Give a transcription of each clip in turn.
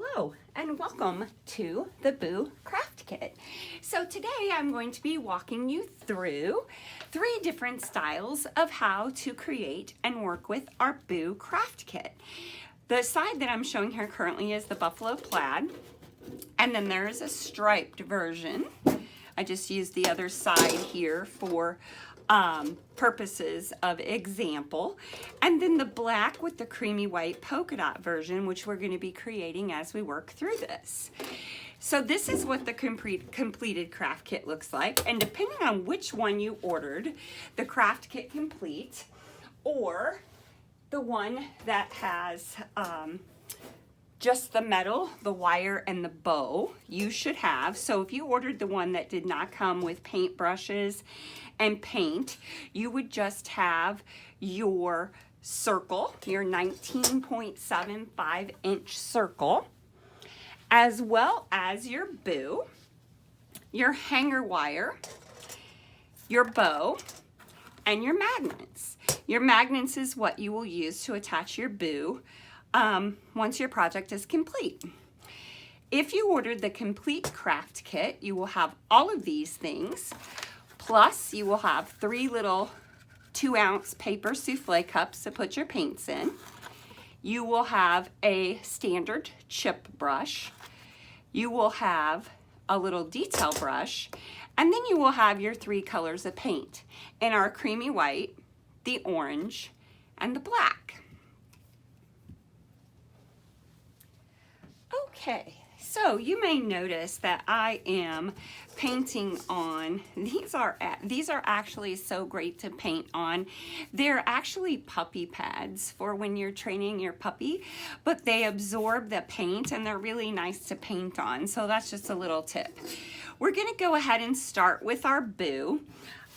Hello and welcome to the Boo Craft Kit. So today I'm going to be walking you through 3 different styles of how to create and work with our Boo Craft Kit. The side that I'm showing here currently is the buffalo plaid, and then there is a striped version. I just used the other side here for purposes of example, and then the black with the creamy white polka dot version, which we're going to be creating as we work through this. So this is what the completed craft kit looks like, and depending on which one you ordered, the craft kit complete or the one that has just the metal, the wire, and the bow, you should have. So if you ordered the one that did not come with paint brushes and paint, you would just have your circle, your 19.75 inch circle, as well as your boo, your hanger wire, your bow, and your magnets. Your magnets is what you will use to attach your boo once your project is complete. If you ordered the complete craft kit, you will have all of these things, plus you will have 3 little 2-ounce paper souffle cups to put your paints in. You will have a standard chip brush. You will have a little detail brush, and then you will have your 3 colors of paint in our creamy white, the orange, and the black. Okay, so you may notice that I am painting on, these are actually so great to paint on. They're actually puppy pads for when you're training your puppy, but they absorb the paint and they're really nice to paint on. So that's just a little tip. We're gonna go ahead and start with our boo.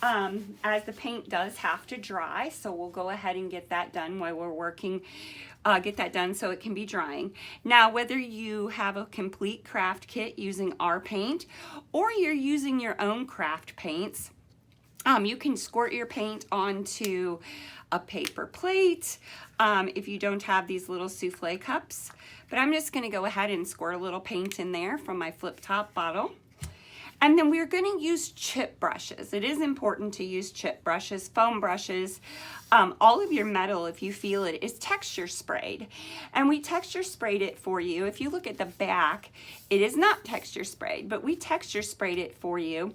As the paint does have to dry, so we'll go ahead and get that done while we're working, get that done so it can be drying. Now, whether you have a complete craft kit using our paint or you're using your own craft paints, you can squirt your paint onto a paper plate if you don't have these little souffle cups. But I'm just going to go ahead and squirt a little paint in there from my flip top bottle. And then we're going to use chip brushes. It is important to use chip brushes, foam brushes. All of your metal, if you feel it, is texture sprayed. And we texture sprayed it for you. If you look at the back, it is not texture sprayed, but we texture sprayed it for you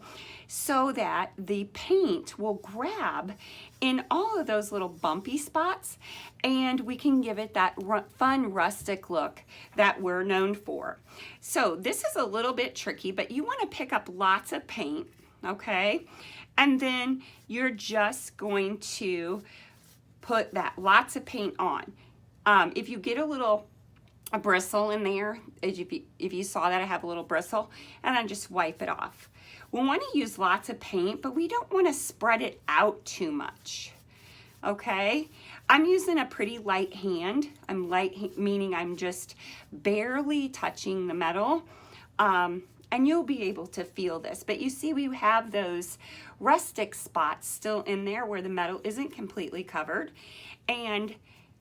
so that the paint will grab in all of those little bumpy spots, and we can give it that fun rustic look that we're known for. So this is a little bit tricky, but you want to pick up lots of paint, okay? And then you're just going to put that lots of paint on. If you get a bristle in there, if you saw that I have a little bristle, and then just wipe it off. We want to use lots of paint, but we don't want to spread it out too much, okay? I'm using a pretty light hand. I'm light, meaning I'm just barely touching the metal, and you'll be able to feel this. But you see we have those rustic spots still in there where the metal isn't completely covered, and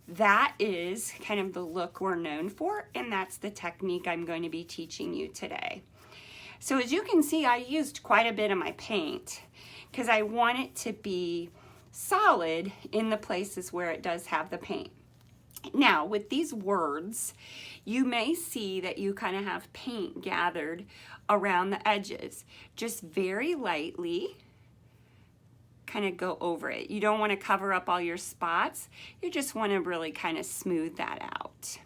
that is kind of the look we're known for, and that's the technique I'm going to be teaching you today. So as you can see, I used quite a bit of my paint because I want it to be solid in the places where it does have the paint. Now, with these words, you may see that you kind of have paint gathered around the edges. Just very lightly kind of go over it. You don't want to cover up all your spots. You just want to really kind of smooth that out.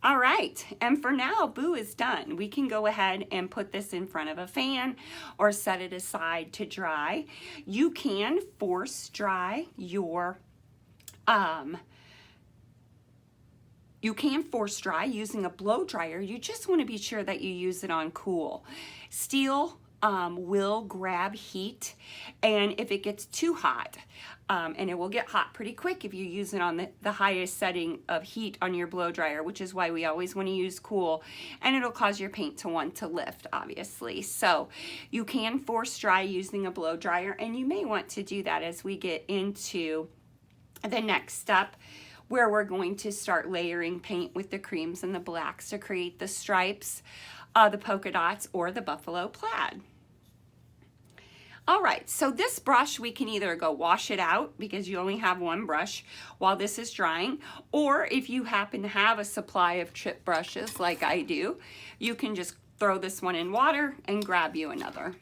All right, and for now, boo is done. We can go ahead and put this in front of a fan or set it aside to dry. You can force dry your, using a blow dryer. You just want to be sure that you use it on cool. Steel will grab heat, and if it gets too hot, and it will get hot pretty quick if you use it on the highest setting of heat on your blow dryer, which is why we always want to use cool, and it'll cause your paint to want to lift, obviously. So you can force dry using a blow dryer, and you may want to do that as we get into the next step, where we're going to start layering paint with the creams and the blacks to create the stripes, the polka dots, or the buffalo plaid. All right, so this brush, we can either go wash it out because you only have one brush while this is drying, or if you happen to have a supply of chip brushes like I do, you can just throw this one in water and grab you another.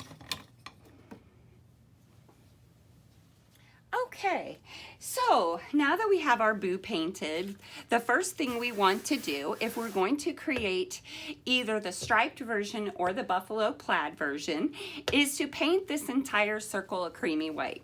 Okay, so now that we have our boo painted, the first thing we want to do, if we're going to create either the striped version or the buffalo plaid version, is to paint this entire circle a creamy white.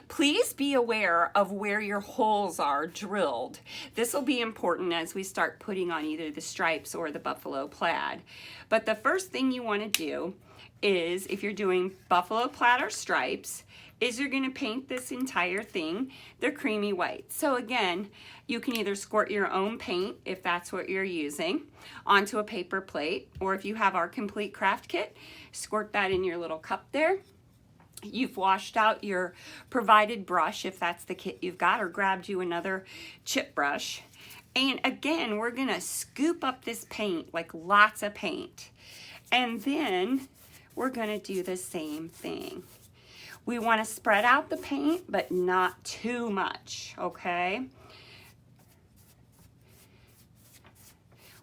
Please be aware of where your holes are drilled. This will be important as we start putting on either the stripes or the buffalo plaid. But the first thing you want to do is, if you're doing buffalo plaid or stripes, is you're going to paint this entire thing the creamy white. So again, you can either squirt your own paint, if that's what you're using, onto a paper plate, or if you have our complete craft kit, squirt that in your little cup there. You've washed out your provided brush, if that's the kit you've got, or grabbed you another chip brush. And again, we're going to scoop up this paint, like lots of paint. And then we're going to do the same thing. We want to spread out the paint, but not too much, okay?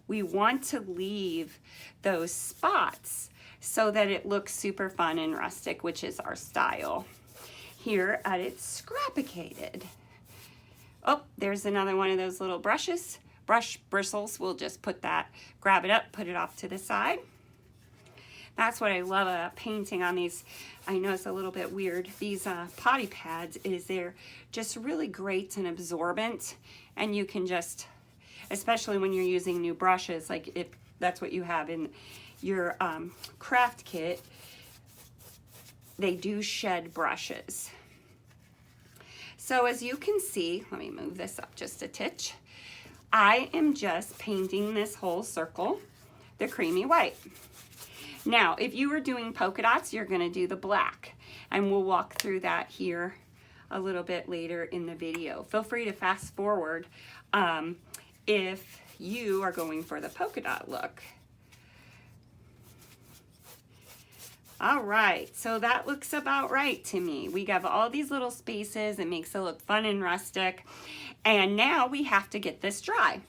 We want to leave those spots so that it looks super fun and rustic, which is our style here at It's Scrapicated. Oh, there's another one of those little brushes. Brush bristles, we'll just put that, grab it up, put it off to the side. That's what I love about painting on these. I know it's a little bit weird. These potty pads is they're just really great and absorbent, and you can just, especially when you're using new brushes, like if that's what you have in your craft kit, they do shed brushes. So as you can see, let me move this up just a titch. I am just painting this whole circle the creamy white. Now, if you were doing polka dots, you're going to do the black, and we'll walk through that here a little bit later in the video. Feel free to fast forward if you are going for the polka dot look. All right, so that looks about right to me. We have all these little spaces. It makes it look fun and rustic. And now we have to get this dry.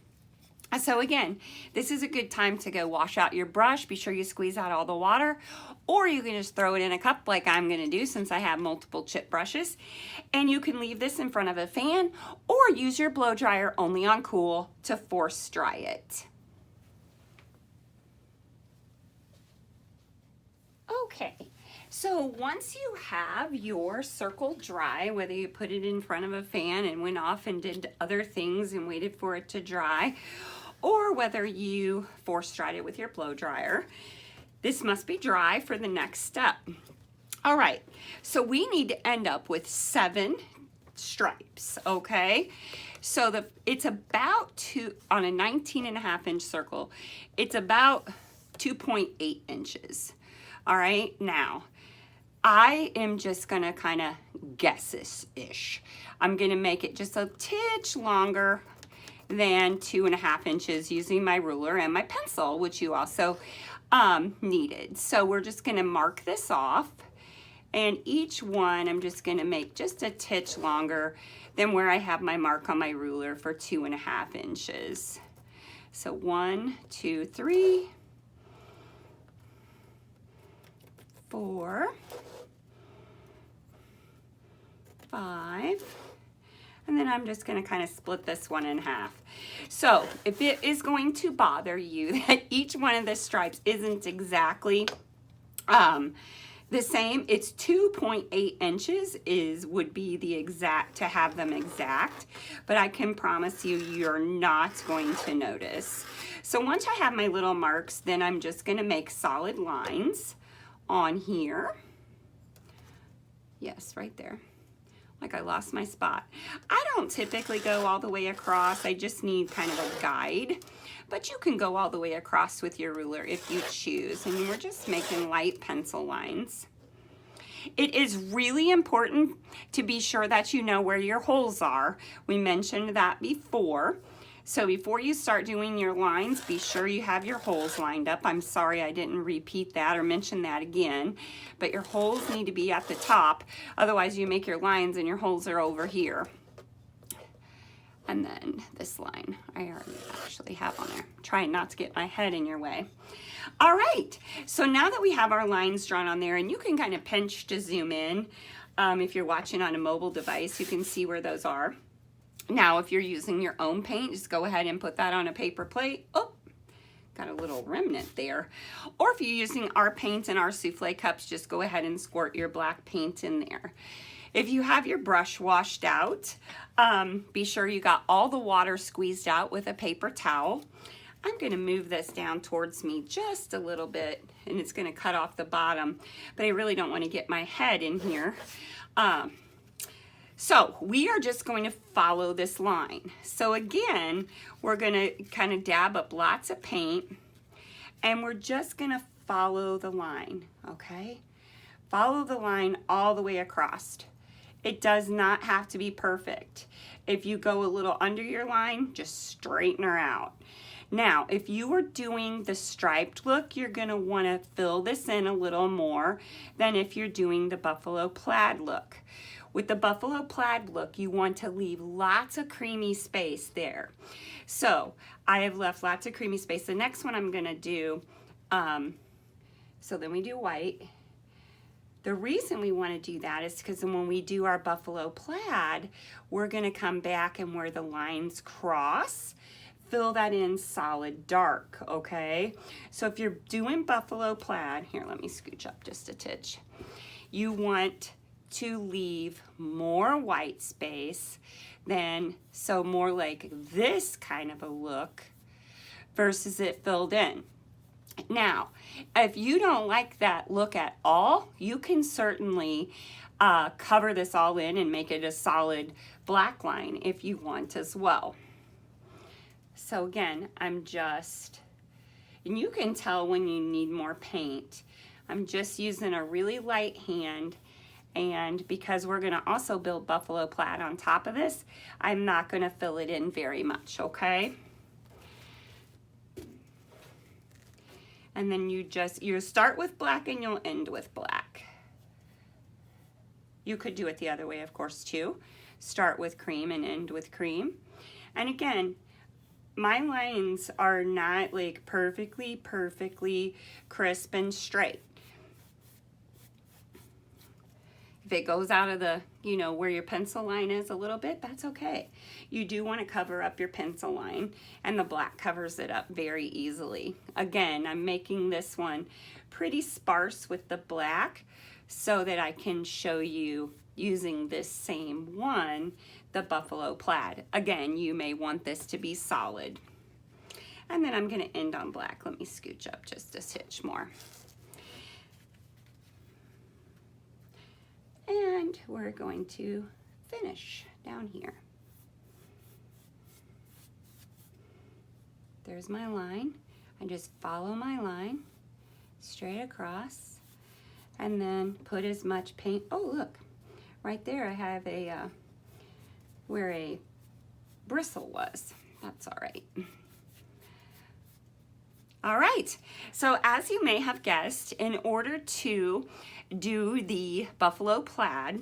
So again, this is a good time to go wash out your brush. Be sure you squeeze out all the water, or you can just throw it in a cup like I'm gonna do since I have multiple chip brushes. And you can leave this in front of a fan or use your blow dryer only on cool to force dry it. Okay, so once you have your circle dry, whether you put it in front of a fan and went off and did other things and waited for it to dry, or whether you force dried it with your blow dryer, this must be dry for the next step. All right, so we need to end up with 7 stripes, okay? So it's about on a 19.5 inch circle, it's about 2.8 inches. All right, now I am just gonna kind of guess this-ish. I'm gonna make it just a titch longer than 2.5 inches using my ruler and my pencil, which you also needed. So we're just gonna mark this off, and each one I'm just gonna make just a titch longer than where I have my mark on my ruler for 2.5 inches. So 1, 2, 3, 4, 5, and then I'm just going to kind of split this one in half. So if it is going to bother you that each one of the stripes isn't exactly the same, it's 2.8 inches would be the exact, to have them exact, but I can promise you, you're not going to notice. So once I have my little marks, then I'm just going to make solid lines on here. Yes, right there. Like I lost my spot. I don't typically go all the way across. I just need kind of a guide, but you can go all the way across with your ruler if you choose. And we're just making light pencil lines. It is really important to be sure that you know where your holes are. We mentioned that before. So before you start doing your lines, be sure you have your holes lined up. I'm sorry I didn't repeat that or mention that again, but your holes need to be at the top. Otherwise you make your lines and your holes are over here. And then this line I already actually have on there. Trying not to get my head in your way. All right, so now that we have our lines drawn on there, and you can kind of pinch to zoom in. If you're watching on a mobile device, you can see where those are. Now, if you're using your own paint, just go ahead and put that on a paper plate. Oh, got a little remnant there. Or if you're using our paint in our souffle cups, just go ahead and squirt your black paint in there. If you have your brush washed out, be sure you got all the water squeezed out with a paper towel. I'm going to move this down towards me just a little bit, and it's going to cut off the bottom, but I really don't want to get my head in here. So we are just going to follow this line. So again, we're going to kind of dab up lots of paint, and we're just going to follow the line, okay? Follow the line all the way across. It does not have to be perfect. If you go a little under your line, just straighten her out. Now, if you were doing the striped look, you're going to want to fill this in a little more than if you're doing the buffalo plaid look. With the buffalo plaid look, you want to leave lots of creamy space there. So I have left lots of creamy space. The next one I'm going to do, so then we do white. The reason we want to do that is because when we do our buffalo plaid, we're going to come back and where the lines cross, fill that in solid dark, okay? So if you're doing buffalo plaid, here, let me scooch up just a titch. You want to leave more white space than, so more like this kind of a look versus it filled in. Now, if you don't like that look at all, you can certainly cover this all in and make it a solid black line if you want as well. So again, I'm just, and you can tell when you need more paint. I'm just using a really light hand, and because we're going to also build buffalo plaid on top of this, I'm not going to fill it in very much, okay? And then you start with black and you'll end with black. You could do it the other way, of course, too. Start with cream and end with cream. And again, my lines are not like perfectly crisp and straight. If it goes out of the, you know, where your pencil line is a little bit, that's okay. You do want to cover up your pencil line, and the black covers it up very easily. Again, I'm making this one pretty sparse with the black so that I can show you using this same one, the buffalo plaid. Again, you may want this to be solid. And then I'm going to end on black. Let me scooch up just a hitch more. And we're going to finish down here. There's my line. I just follow my line straight across and then put as much paint. Oh, look, right there I have a where a bristle was. That's all right. All right, so as you may have guessed, in order to do the buffalo plaid,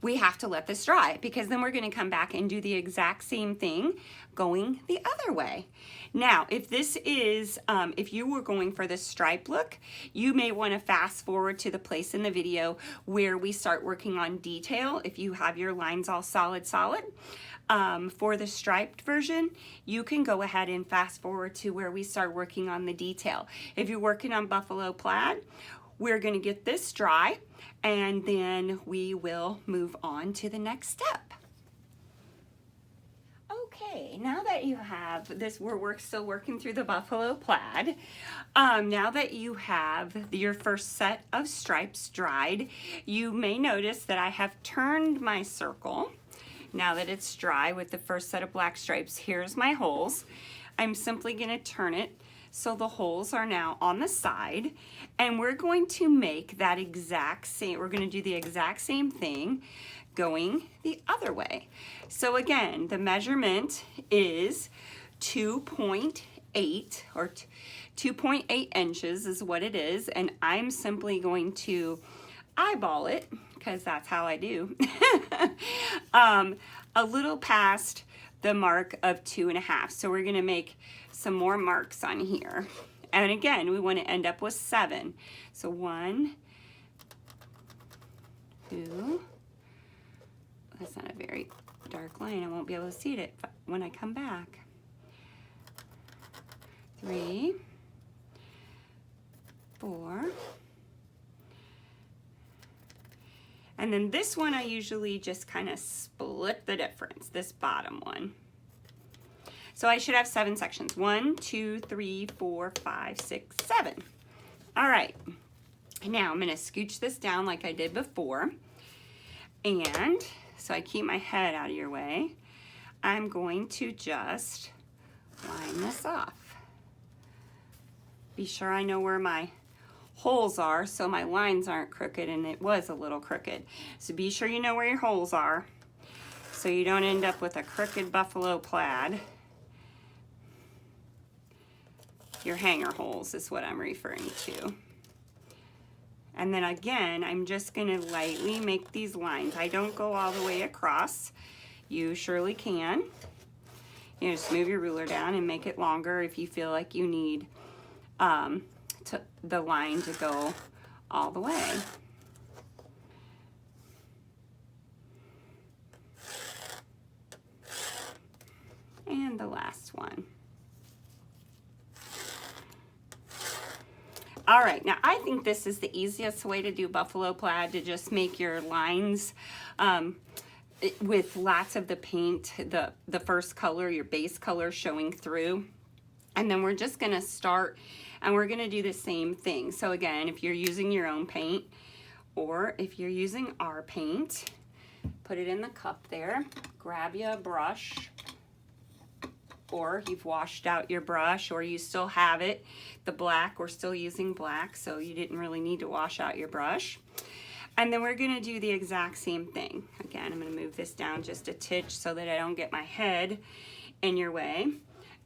we have to let this dry, because then we're going to come back and do the exact same thing going the other way. Now, if this is, if you were going for the stripe look, you may want to fast forward to the place in the video where we start working on detail. If you have your lines all solid. For the striped version, you can go ahead and fast forward to where we start working on the detail. If you're working on buffalo plaid, we're going to get this dry, and then we will move on to the next step. Okay, now that you have this, we're still working through the buffalo plaid. Now that you have your first set of stripes dried, you may notice that I have turned my circle. Now that it's dry with the first set of black stripes, here's my holes. I'm simply going to turn it So the holes are now on the side, and we're going to make that exact same, we're going to do the exact same thing going the other way. So again, the measurement is 2.8 or 2.8 inches is what it is, and I'm simply going to eyeball it because that's how I do. A little past the mark of 2.5. So we're gonna make some more marks on here. And again, we want to end up with 7. So 1, 2, that's not a very dark line. I won't be able to see it when I come back. 3, 4, and then this one I usually just kind of split the difference, this bottom one. So I should have 7 sections. 1, 2, 3, 4, 5, 6, 7. All right, now I'm gonna scooch this down like I did before. And so I keep my head out of your way. I'm going to just line this off. Be sure I know where my holes are so my lines aren't crooked, and it was a little crooked. So be sure you know where your holes are so you don't end up with a crooked buffalo plaid. Your hanger holes is what I'm referring to. And then again, I'm just gonna lightly make these lines. I don't go all the way across. You surely can. You know, just move your ruler down and make it longer if you feel like you need the line to go all the way. And the last one. All right, now I think this is the easiest way to do buffalo plaid, to just make your lines with lots of the paint, the first color, your base color showing through. And then we're just gonna start and we're gonna do the same thing. So again, if you're using your own paint or if you're using our paint, put it in the cup there, grab you a brush, or you've washed out your brush, or you still have it, the black, we're still using black, so you didn't really need to wash out your brush. And then we're gonna do the exact same thing. Again, I'm gonna move this down just a titch so that I don't get my head in your way.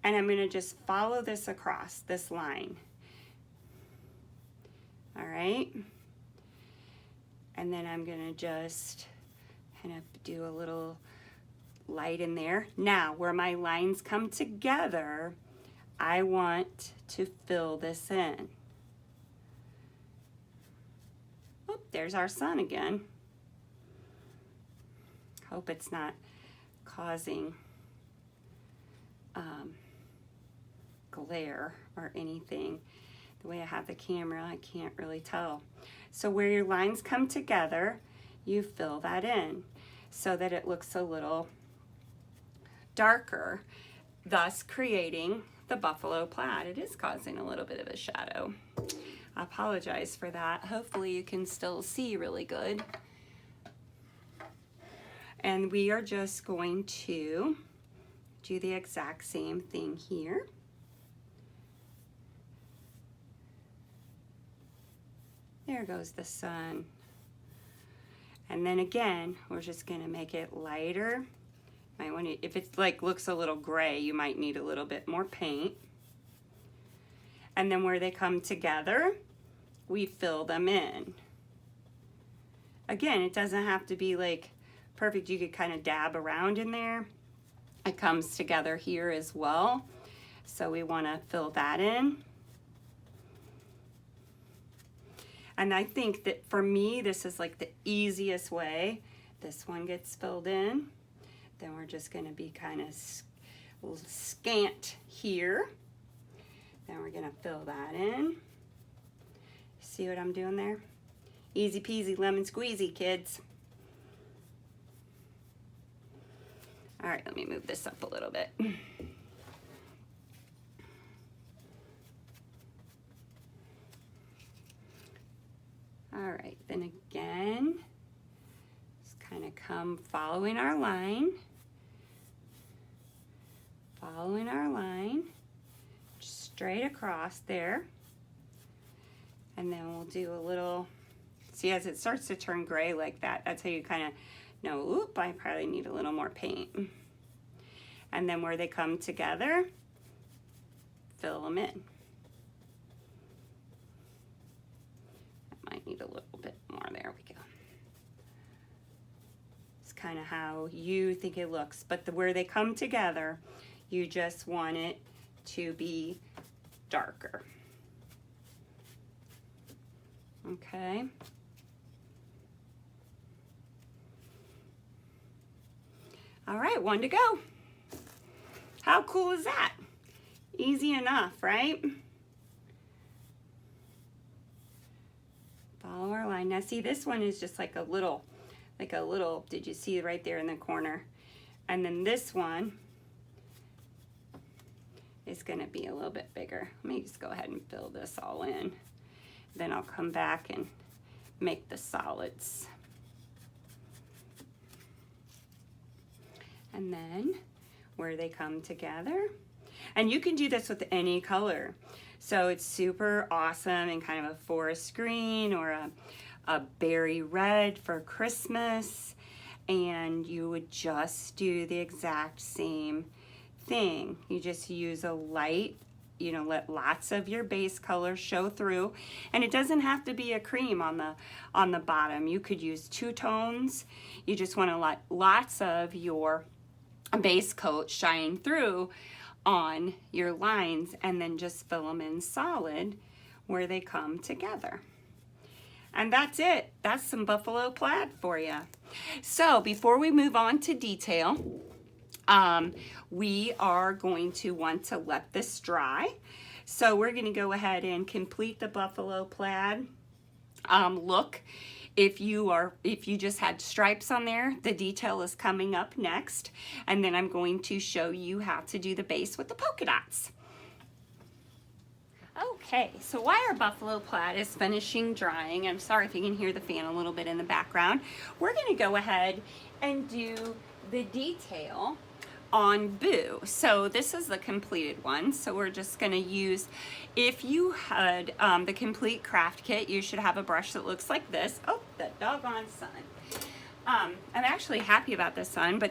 And I'm gonna just follow this across, this line. All right? And then I'm gonna just kind of do a little light in there. Now, where my lines come together, I want to fill this in. Oh, there's our sun again. Hope it's not causing glare or anything. The way I have the camera, I can't really tell. So where your lines come together, you fill that in so that it looks a little darker, thus creating the buffalo plaid. It is causing a little bit of a shadow. I apologize for that. Hopefully you can still see really good. And we are just going to do the exact same thing here. There goes the sun. And then again, we're just gonna make it lighter. Might want to, if it like looks a little gray, you might need a little bit more paint. And then where they come together, we fill them in. Again, it doesn't have to be like perfect. You could kind of dab around in there. It comes together here as well. So we want to fill that in. And I think that for me, this is like the easiest way. This one gets filled in. Then we're just going to be kind of scant here. Then we're going to fill that in. See what I'm doing there? Easy peasy lemon squeezy, kids. All right, let me move this up a little bit. All right, then again, just kind of come following our line. Following our line, just straight across there. And then we'll do a little, see, as it starts to turn gray like that, that's how you kind of know, oop, I probably need a little more paint. And then where they come together, fill them in. I might need a little bit more, there we go. It's kind of how you think it looks, but where they come together, you just want it to be darker. Okay. All right, one to go. How cool is that? Easy enough, right? Follow our line. Now see, this one is just like a little, did you see right there in the corner? And then this one is gonna be a little bit bigger. Let me just go ahead and fill this all in. Then I'll come back and make the solids. And then where they come together. And you can do this with any color. So it's super awesome in kind of a forest green or a berry red for Christmas. And you would just do the exact same thing. You just use a light, you know, let lots of your base color show through, and it doesn't have to be a cream on the bottom. You could use two tones. You just want to let lots of your base coat shine through on your lines, and then just fill them in solid where they come together. And that's it. That's some buffalo plaid for you. So before we move on to detail, we are going to want to let this dry. So we're going to go ahead and complete the buffalo plaid look. If you just had stripes on there, the detail is coming up next. And then I'm going to show you how to do the base with the polka dots. Okay, so while our buffalo plaid is finishing drying, I'm sorry if you can hear the fan a little bit in the background, we're going to go ahead and do the detail on Boo. So this is the completed one. So we're just going to use, if you had the complete craft kit, you should have a brush that looks like this. Oh, the doggone sun. I'm actually happy about the sun, but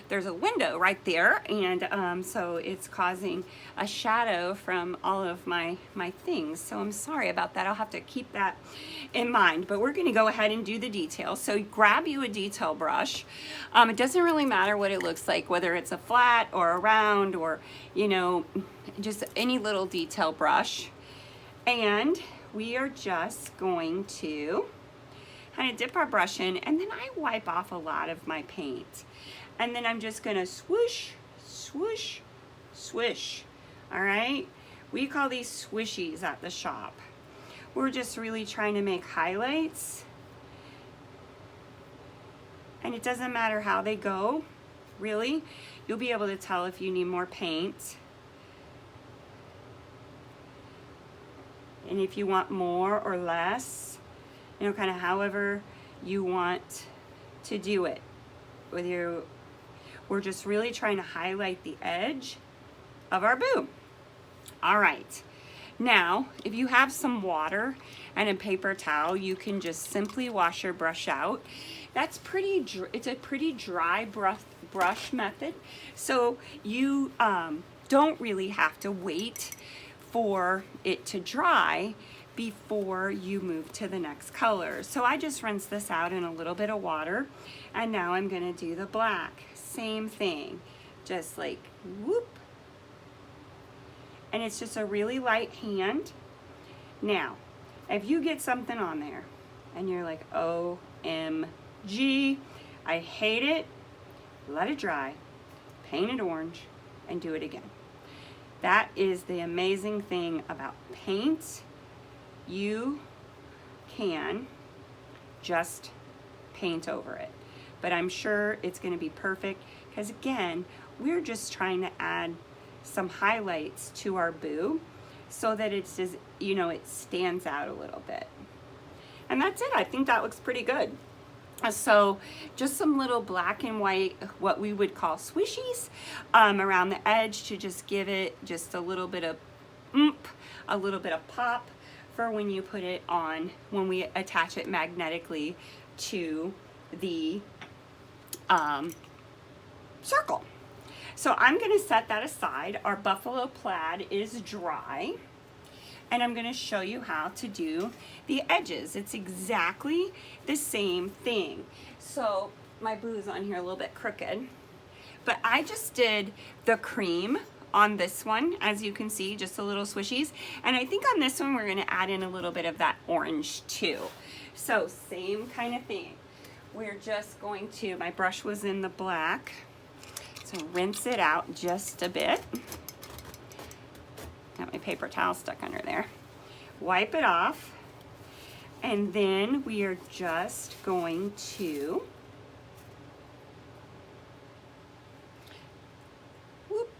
there's a window right there, and so it's causing a shadow from all of my things. So I'm sorry about that. I'll have to keep that in mind, but we're going to go ahead and do the detail. So grab you a detail brush. It doesn't really matter what it looks like, whether it's a flat or a round or, you know, just any little detail brush. And we are just going to kind of dip our brush in, and then I wipe off a lot of my paint. And then I'm just gonna swoosh, swoosh, swish. All right? We call these swishies at the shop. We're just really trying to make highlights. And it doesn't matter how they go, really. You'll be able to tell if you need more paint. And if you want more or less, you know, kind of however you want to do it. We're just really trying to highlight the edge of our Boo. All right. Now, if you have some water and a paper towel, you can just simply wash your brush out. That's it's a pretty dry brush method. So you don't really have to wait for it to dry before you move to the next color. So I just rinse this out in a little bit of water, and now I'm gonna do the black. Same thing, just like whoop. And it's just a really light hand. Now, if you get something on there and you're like, OMG, I hate it, let it dry, paint it orange, and do it again. That is the amazing thing about paint. You can just paint over it, but I'm sure it's going to be perfect because, again, we're just trying to add some highlights to our Boo so that it's just, you know, it stands out a little bit. And that's it. I think that looks pretty good. So just some little black and white, what we would call swishies around the edge to just give it just a little bit of oomph, a little bit of pop for when you put it on, when we attach it magnetically to the circle. So I'm going to set that aside. Our buffalo plaid is dry, and I'm going to show you how to do the edges. It's exactly the same thing. So my blue's on here a little bit crooked, but I just did the cream on this one, as you can see, just a little swishies. And I think on this one, we're going to add in a little bit of that orange too. So same kind of thing. We're just going to, my brush was in the black, so rinse it out just a bit. Got my paper towel stuck under there. Wipe it off, and then we are just going to whoop,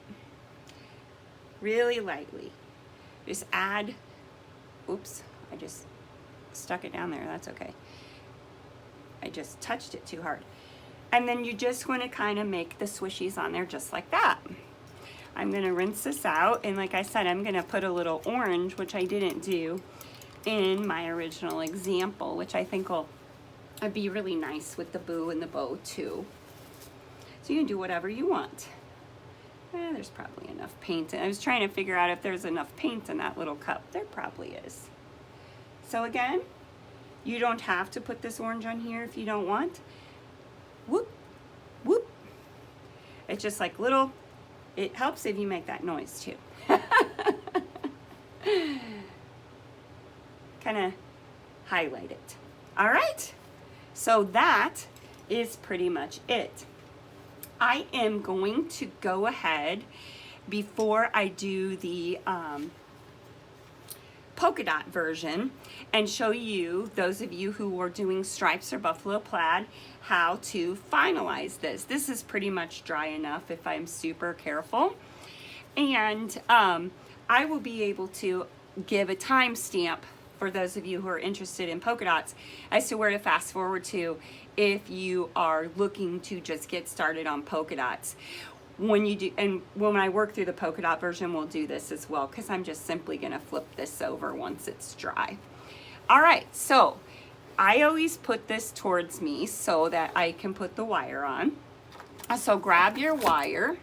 really lightly just add, oops, I just stuck it down there, that's okay. I just touched it too hard. And then you just want to kind of make the swishies on there just like that. I'm going to rinse this out, and like I said, I'm going to put a little orange, which I didn't do in my original example, which I think will be really nice with the boo and the bow too. So you can do whatever you want. There's probably enough paint. I was trying to figure out if there's enough paint in that little cup. There probably is. So again, you don't have to put this orange on here if you don't want. Whoop, whoop. It's just like little, it helps if you make that noise too. Kind of highlight it. All right, so that is pretty much it. I am going to go ahead before I do the polka dot version and show you, those of you who are doing stripes or buffalo plaid, how to finalize this. This is pretty much dry enough if I'm super careful. And I will be able to give a timestamp for those of you who are interested in polka dots as to where to fast forward to if you are looking to just get started on polka dots. When you do, and when I work through the polka dot version, we'll do this as well, because I'm just simply going to flip this over once it's dry. All right, so I always put this towards me so that I can put the wire on. So grab your wire,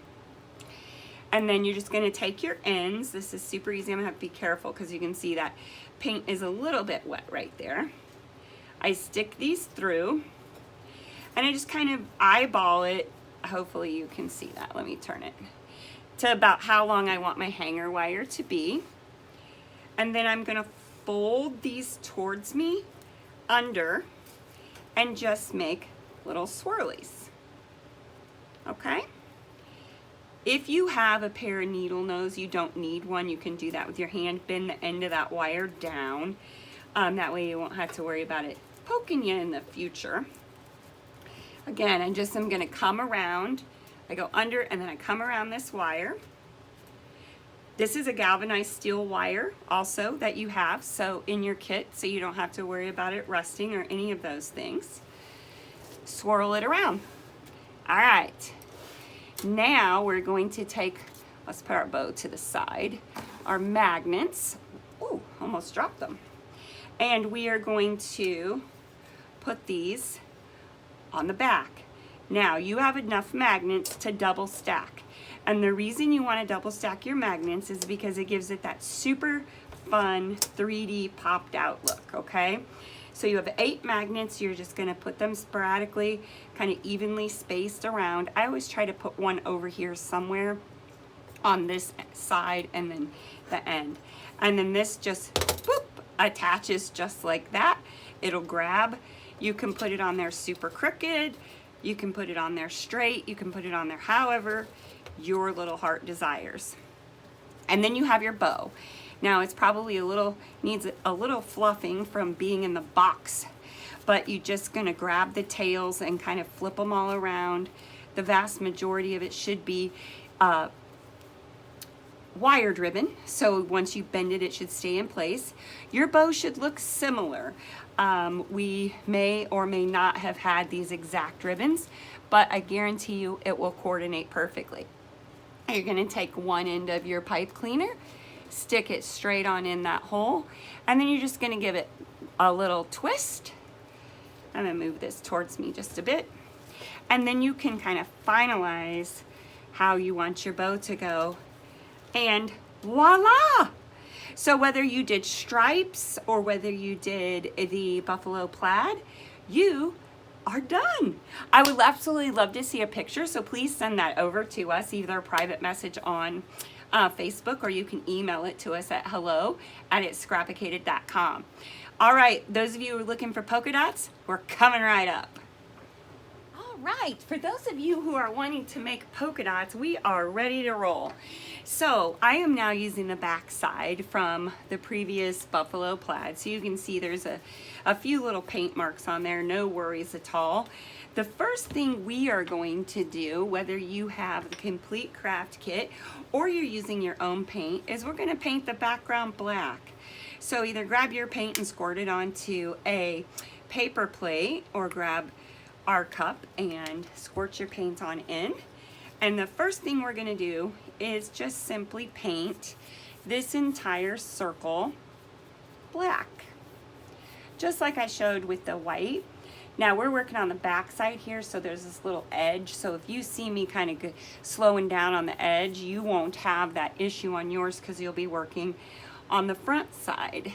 and then you're just going to take your ends. This is super easy. I'm going to have to be careful because you can see that paint is a little bit wet right there. I stick these through, and I just kind of eyeball it. Hopefully you can see that. Let me turn it to about how long I want my hanger wire to be. And then I'm going to fold these towards me under and just make little swirlies. Okay? If you have a pair of needle nose, you don't need one. You can do that with your hand. Bend the end of that wire down. That way you won't have to worry about it poking you in the future. Again, I'm going to come around. I go under, and then I come around this wire. This is a galvanized steel wire also that you have so in your kit, so you don't have to worry about it rusting or any of those things. Swirl it around. All right. Now we're going to take, let's put our bow to the side, our magnets. Ooh, almost dropped them. And we are going to put these on the back. Now you have enough magnets to double stack, and the reason you want to double stack your magnets is because it gives it that super fun 3D popped out look. Okay, so you have 8 magnets. You're just going to put them sporadically, kind of evenly spaced around. I always try to put one over here somewhere on this side and then the end, and then this just boop attaches just like that. It'll grab. You can put it on there super crooked, you can put it on there straight, you can put it on there however your little heart desires. And then you have your bow. Now it's probably needs a little fluffing from being in the box, but you're just gonna grab the tails and kind of flip them all around. The vast majority of it should be wired ribbon, so once you bend it, it should stay in place. Your bow should look similar. We may or may not have had these exact ribbons, but I guarantee you it will coordinate perfectly. You're going to take one end of your pipe cleaner stick it straight on in that hole, and then you're just gonna give it a little twist. I'm gonna move this towards me just a bit. And then you can kind of finalize how you want your bow to go, and voila! So whether you did stripes or whether you did the buffalo plaid, you are done. I would absolutely love to see a picture, so please send that over to us, either a private message on Facebook, or you can email it to us at hello@itscrapicated.com. All right, those of you who are looking for polka dots, we're coming right up. All right, for those of you who are wanting to make polka dots, we are ready to roll. So I am now using the back side from the previous buffalo plaid. So you can see there's a few little paint marks on there, no worries at all. The first thing we are going to do, whether you have the complete craft kit or you're using your own paint, is we're gonna paint the background black. So either grab your paint and squirt it onto a paper plate, or grab our cup and squirt your paint on in. And the first thing we're gonna do is just simply paint this entire circle black, just like I showed with the white. Now we're working on the back side here, so there's this little edge. So if you see me kind of slowing down on the edge, you won't have that issue on yours because you'll be working on the front side.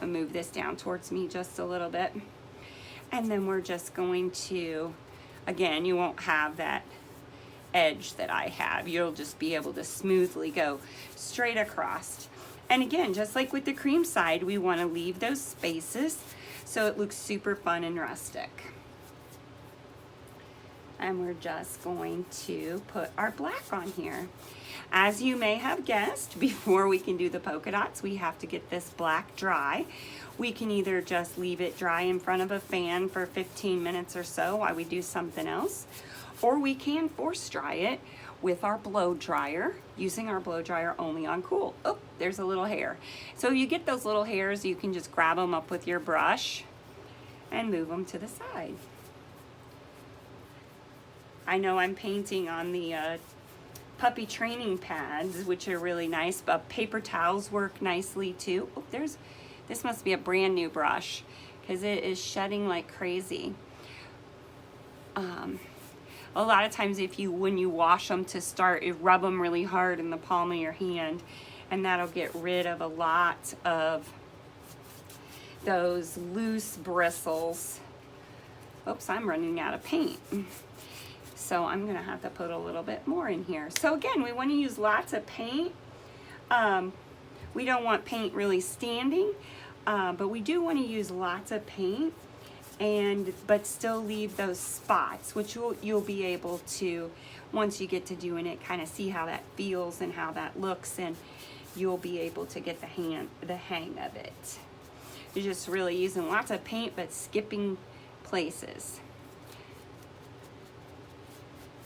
I'll move this down towards me just a little bit. And then we're just going to, again, you won't have that edge that I have. You'll just be able to smoothly go straight across. And again, just like with the cream side, we want to leave those spaces so it looks super fun and rustic. And we're just going to put our black on here. As you may have guessed, before we can do the polka dots, we have to get this black dry. We can either just leave it dry in front of a fan for 15 minutes or so while we do something else, or we can force dry it with our blow dryer, using our blow dryer only on cool. Oh, there's a little hair. So you get those little hairs, you can just grab them up with your brush and move them to the side. I know I'm painting on the puppy training pads, which are really nice, but paper towels work nicely too. Oh, this must be a brand new brush because it is shedding like crazy. A lot of times when you wash them to start, you rub them really hard in the palm of your hand, and that'll get rid of a lot of those loose bristles. Oops, I'm running out of paint. So I'm gonna have to put a little bit more in here. So again, we wanna use lots of paint. We don't want paint really standing, but we do wanna use lots of paint, but still leave those spots, which you'll be able to, once you get to doing it, kind of see how that feels and how that looks, and you'll be able to get the hang of it. You're just really using lots of paint, but skipping places.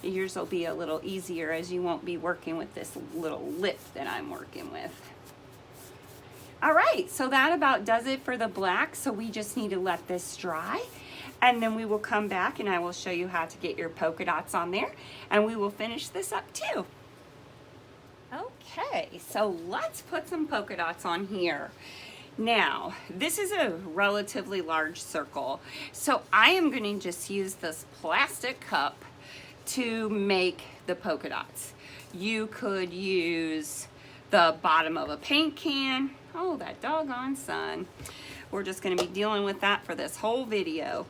Yours will be a little easier as you won't be working with this little lip that I'm working with. All right, so that about does it for the black. So we just need to let this dry, and then we will come back and I will show you how to get your polka dots on there, and we will finish this up too. Okay, so let's put some polka dots on here. Now, this is a relatively large circle, so I am going to just use this plastic cup to make the polka dots. You could use the bottom of a paint can. Oh, that doggone sun. We're just going to be dealing with that for this whole video.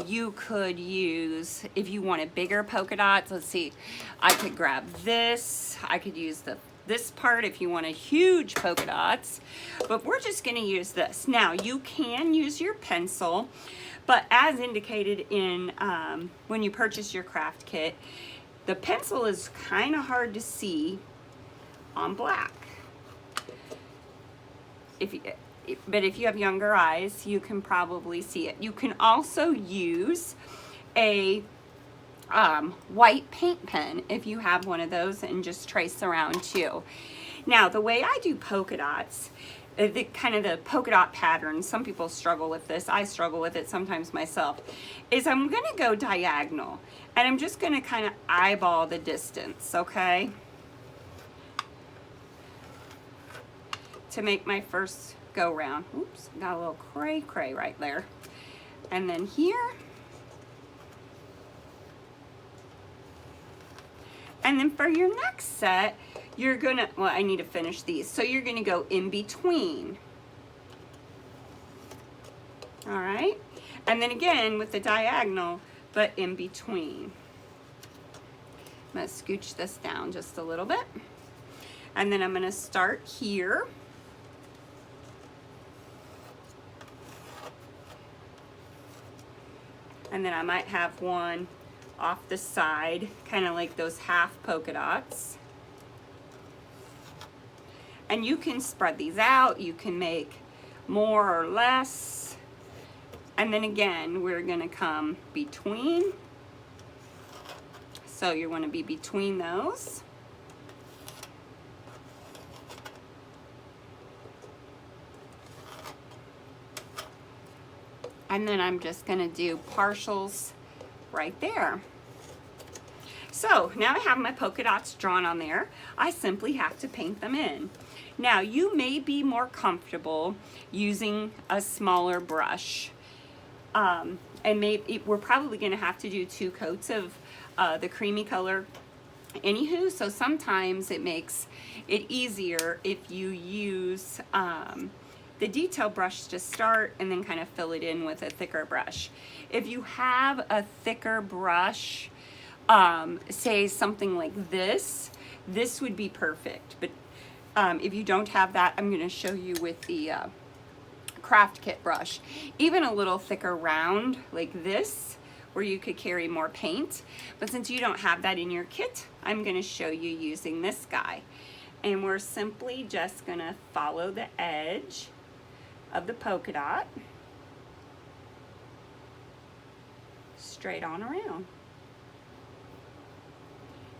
You could use, if you wanted bigger polka dots, let's see, I could grab this. I could use this part if you want a huge polka dots, but we're just going to use this. Now, you can use your pencil, but as indicated in when you purchase your craft kit, the pencil is kind of hard to see on black. But if you have younger eyes, you can probably see it. You can also use a white paint pen if you have one of those, and just trace around too. Now, the way I do polka dots, the polka dot pattern, some people struggle with this, I struggle with it sometimes myself, is I'm gonna go diagonal, and I'm just gonna kind of eyeball the distance, okay? to make my first go round. Oops, got a little cray right there. And then here. And then for your next set, you're gonna, well, I need to finish these. So you're gonna go in between. All right? And then again with the diagonal, but in between. I'm gonna scooch this down just a little bit. And then I'm gonna start here. And then I might have one off the side, kind of like those half polka dots. And you can spread these out, you can make more or less. And then again, we're gonna come between. So you wanna be between those. And then I'm just gonna do partials right there. So now I have my polka dots drawn on there. I simply have to paint them in. Now you may be more comfortable using a smaller brush. And maybe we're probably gonna have to do 2 coats of the creamy color anywho, so sometimes it makes it easier if you use the detail brush to start and then kind of fill it in with a thicker brush. If you have a thicker brush, say something like this, this would be perfect. But if you don't have that, I'm going to show you with the craft kit brush. Even a little thicker round like this, where you could carry more paint. But since you don't have that in your kit, I'm going to show you using this guy. And we're simply just going to follow the edge of the polka dot straight on around.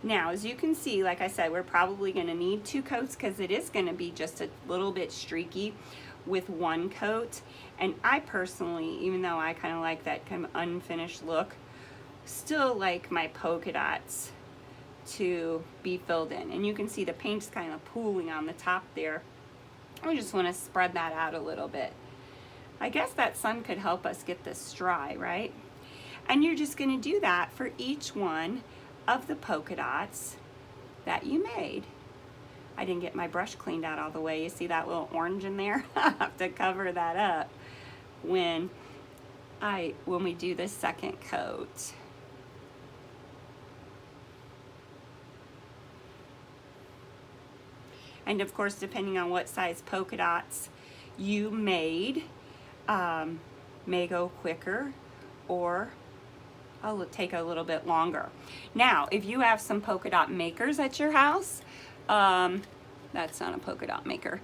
Now, as you can see, like I said, we're probably going to need 2 coats because it is going to be just a little bit streaky with 1 coat. And I personally, even though I kind of like that kind of unfinished look, still like my polka dots to be filled in. And you can see the paint's kind of pooling on the top there. I just want to spread that out a little bit. I guess that sun could help us get this dry, right? And you're just going to do that for each one of the polka dots that you made. I didn't get my brush cleaned out all the way. You see that little orange in there? I have to cover that up when we do the second coat. And of course, depending on what size polka dots you made, may go quicker or I'll take a little bit longer. Now, if you have some polka dot makers at your house, that's not a polka dot maker.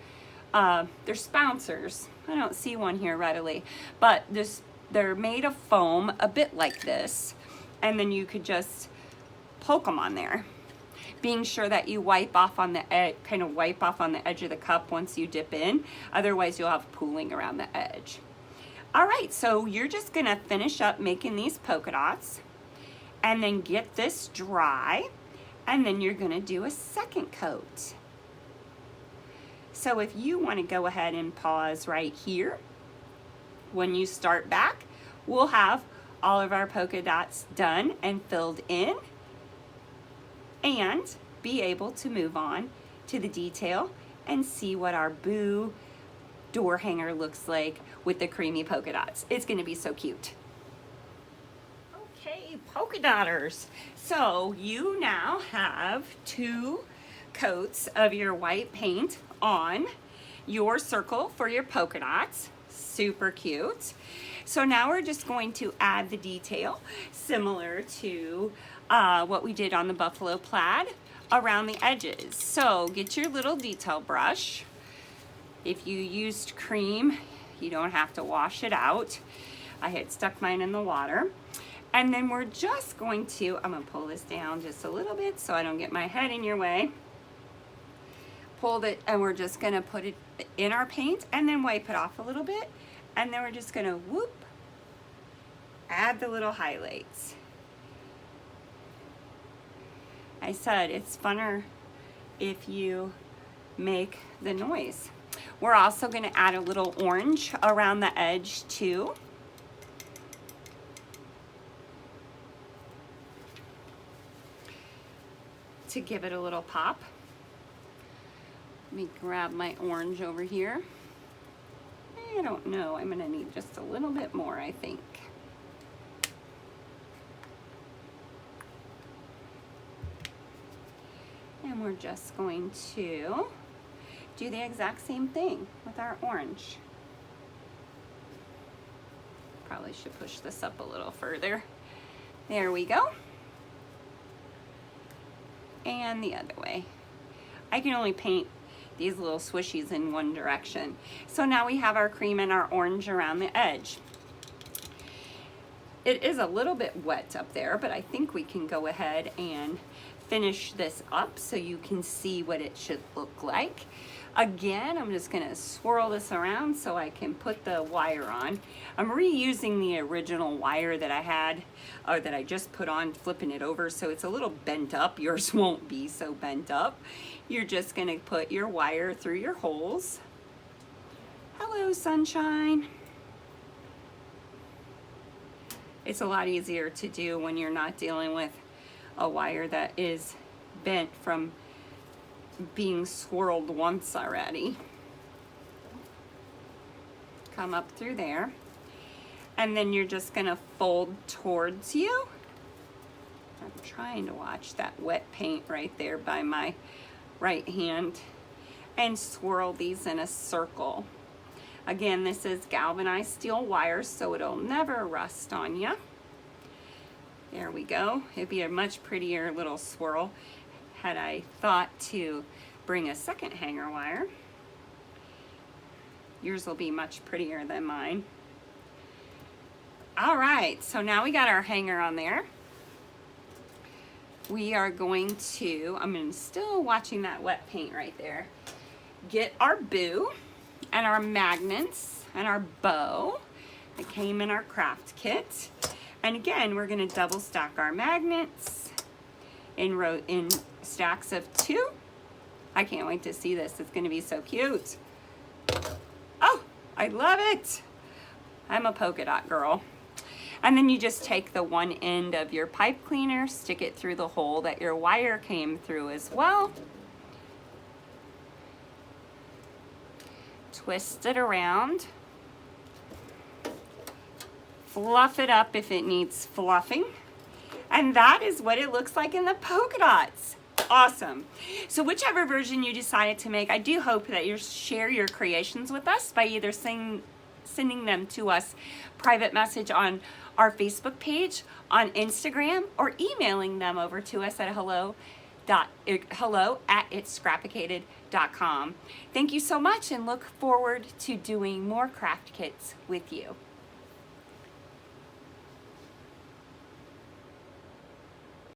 They're spouncers. I don't see one here readily, but they're made of foam, a bit like this, and then you could just poke them on there, being sure that you wipe off on the edge, kind of wipe off on the edge of the cup once you dip in. Otherwise, you'll have pooling around the edge. All right, so you're just gonna finish up making these polka dots and then get this dry, and then you're gonna do a second coat. So if you wanna go ahead and pause right here, when you start back, we'll have all of our polka dots done and filled in and be able to move on to the detail and see what our Boo door hanger looks like with the creamy polka dots. It's gonna be so cute. Okay, polka dotters. So you now have 2 coats of your white paint on your circle for your polka dots. Super cute. So now we're just going to add the detail similar to what we did on the buffalo plaid around the edges. So get your little detail brush. If you used cream, you don't have to wash it out. I had stuck mine in the water. And then we're just going to, I'm gonna pull this down just a little bit so I don't get my head in your way. Pulled it, and we're just gonna put it in our paint and then wipe it off a little bit. And then we're just gonna whoop, add the little highlights. I said it's funner if you make the noise. We're also going to add a little orange around the edge too. To give it a little pop. Let me grab my orange over here. I don't know, I'm going to need just a little bit more, I think. And we're just going to do the exact same thing with our orange. Probably should push this up a little further. There we go. And the other way. I can only paint these little swishies in one direction. So now we have our cream and our orange around the edge. It is a little bit wet up there, but I think we can go ahead and finish this up so you can see what it should look like. Again, I'm just gonna swirl this around so I can put the wire on. I'm reusing the original wire that I had, or that I just put on, flipping it over, so it's a little bent up. Yours won't be so bent up. You're just gonna put your wire through your holes. Hello, sunshine. It's a lot easier to do when you're not dealing with a wire that is bent from being swirled once already. Come up through there, and then you're just gonna fold towards you. I'm trying to watch that wet paint right there by my right hand, and swirl these in a circle. Again, this is galvanized steel wire, so it'll never rust on you. There we go. It'd be a much prettier little swirl had I thought to bring a second hanger wire. Yours will be much prettier than mine. All right, so now we got our hanger on there. We are going to, I'm still watching that wet paint right there, get our boo and our magnets and our bow that came in our craft kit. And again, we're gonna double stack our magnets in stacks of 2. I can't wait to see this. It's gonna be so cute. Oh, I love it. I'm a polka dot girl. And then you just take the one end of your pipe cleaner, stick it through the hole that your wire came through as well. Twist it around. Fluff it up if it needs fluffing. And that is what it looks like in the polka dots. Awesome. So whichever version you decided to make, I do hope that you share your creations with us by either sending them to us private message on our Facebook page, on Instagram, or emailing them over to us at hello@itscrapicated.com. Thank you so much, and look forward to doing more craft kits with you.